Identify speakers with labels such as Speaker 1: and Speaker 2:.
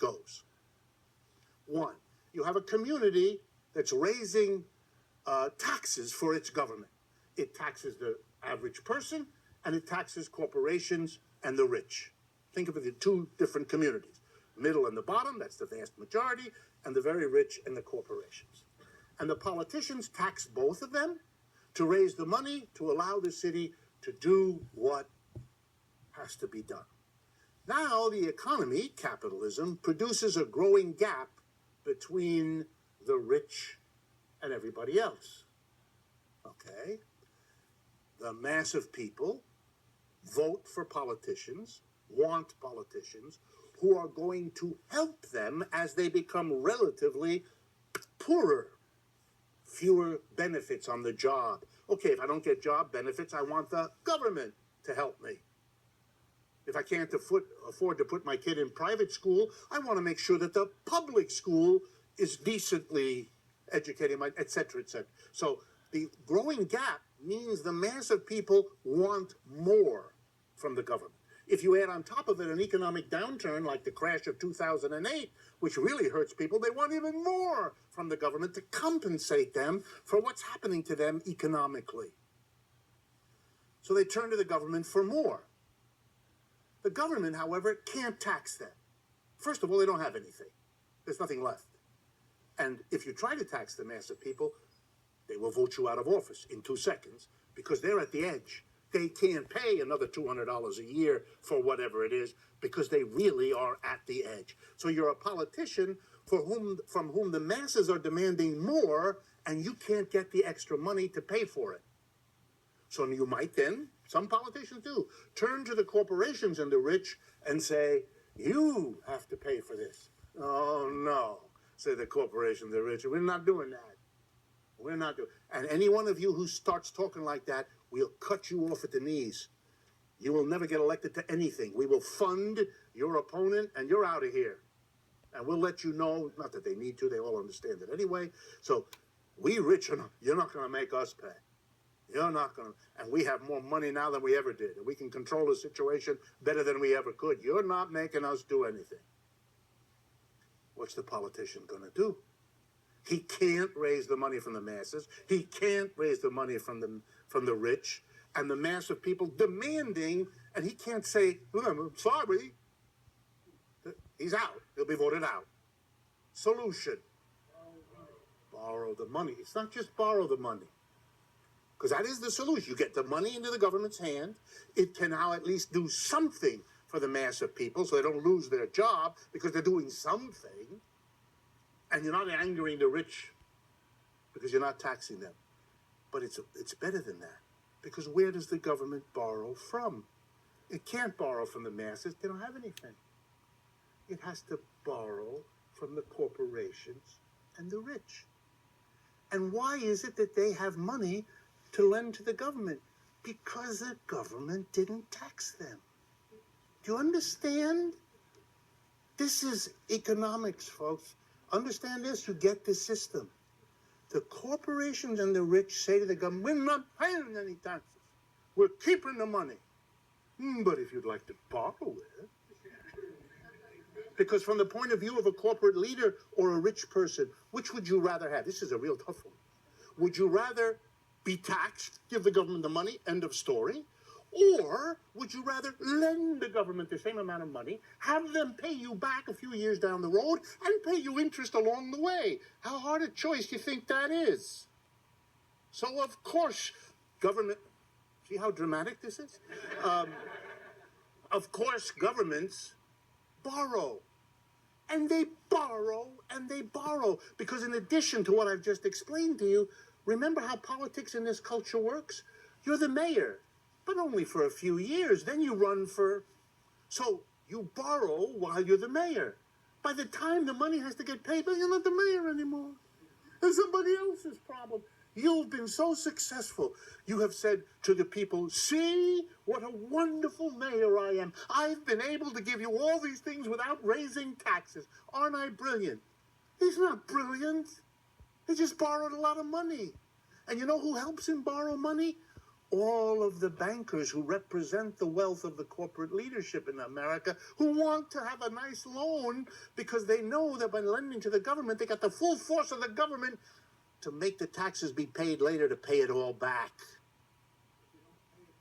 Speaker 1: goes. One, you have a community that's raising taxes for its government. It taxes the average person, and it taxes corporations and the rich. Think of it in two different communities. Middle and the bottom, that's the vast majority, and the very rich and the corporations. And the politicians tax both of them to raise the money to allow the city to do what has to be done. Now the economy, capitalism, produces a growing gap between the rich and everybody else. Okay? The mass of people vote for politicians, want politicians, who are going to help them as they become relatively poorer. Fewer benefits on the job. Okay, if I don't get job benefits, I want the government to help me. If I can't afford to put my kid in private school, I want to make sure that the public school is decently educating, et cetera, et cetera. So the growing gap means the mass of people want more from the government. If you add on top of it an economic downturn like the crash of 2008, which really hurts people, they want even more from the government to compensate them for what's happening to them economically. So they turn to the government for more. The government, however, can't tax them. First of all, they don't have anything. There's nothing left. And if you try to tax the mass of people, they will vote you out of office in 2 seconds because they're at the edge. They can't pay another $200 a year for whatever it is because they really are at the edge. So you're a politician from whom the masses are demanding more, and you can't get the extra money to pay for it. So you might then, some politicians do, turn to the corporations and the rich and say, you have to pay for this. Oh, no, say the corporation, the rich. We're not doing that. We're not doing. And any one of you who starts talking like that, we'll cut you off at the knees. You will never get elected to anything. We will fund your opponent, and you're out of here. And we'll let you know, not that they need to, they all understand it anyway. So we rich, you're not going to make us pay. You're not going to. And we have more money now than we ever did. And we can control the situation better than we ever could. You're not making us do anything. What's the politician going to do? He can't raise the money from the masses. He can't raise the money from the rich and the mass of people demanding, and he can't say, I'm sorry. He's out. He'll be voted out. Solution. Borrow the money. It's not just borrow the money. Because that is the solution. You get the money into the government's hand. It can now at least do something for the mass of people so they don't lose their job because they're doing something. And you're not angering the rich because you're not taxing them. But it's better than that. Because where does the government borrow from? It can't borrow from the masses. They don't have anything. It has to borrow from the corporations and the rich. And why is it that they have money to lend to the government? Because the government didn't tax them. Do you understand? This is economics, folks. Understand this, you get this system. The corporations and the rich say to the government, we're not paying any taxes. We're keeping the money. But if you'd like to borrow it. Because from the point of view of a corporate leader or a rich person, which would you rather have? This is a real tough one. Would you rather be taxed, give the government the money, end of story? Or would you rather lend the government the same amount of money, have them pay you back a few years down the road, and pay you interest along the way? How hard a choice do you think that is? So, of course, government... See how dramatic this is? Of course, governments borrow. And they borrow, and they borrow. Because in addition to what I've just explained to you, remember how politics in this culture works? You're the mayor. But only for a few years. Then you run for... So you borrow while you're the mayor. By the time the money has to get paid, but you're not the mayor anymore. It's somebody else's problem. You've been so successful. You have said to the people, see what a wonderful mayor I am. I've been able to give you all these things without raising taxes. Aren't I brilliant? He's not brilliant. He just borrowed a lot of money. And you know who helps him borrow money? all of the bankers who represent the wealth of the corporate leadership in America, who want to have a nice loan because they know that by lending to the government, they got the full force of the government to make the taxes be paid later to pay it all back.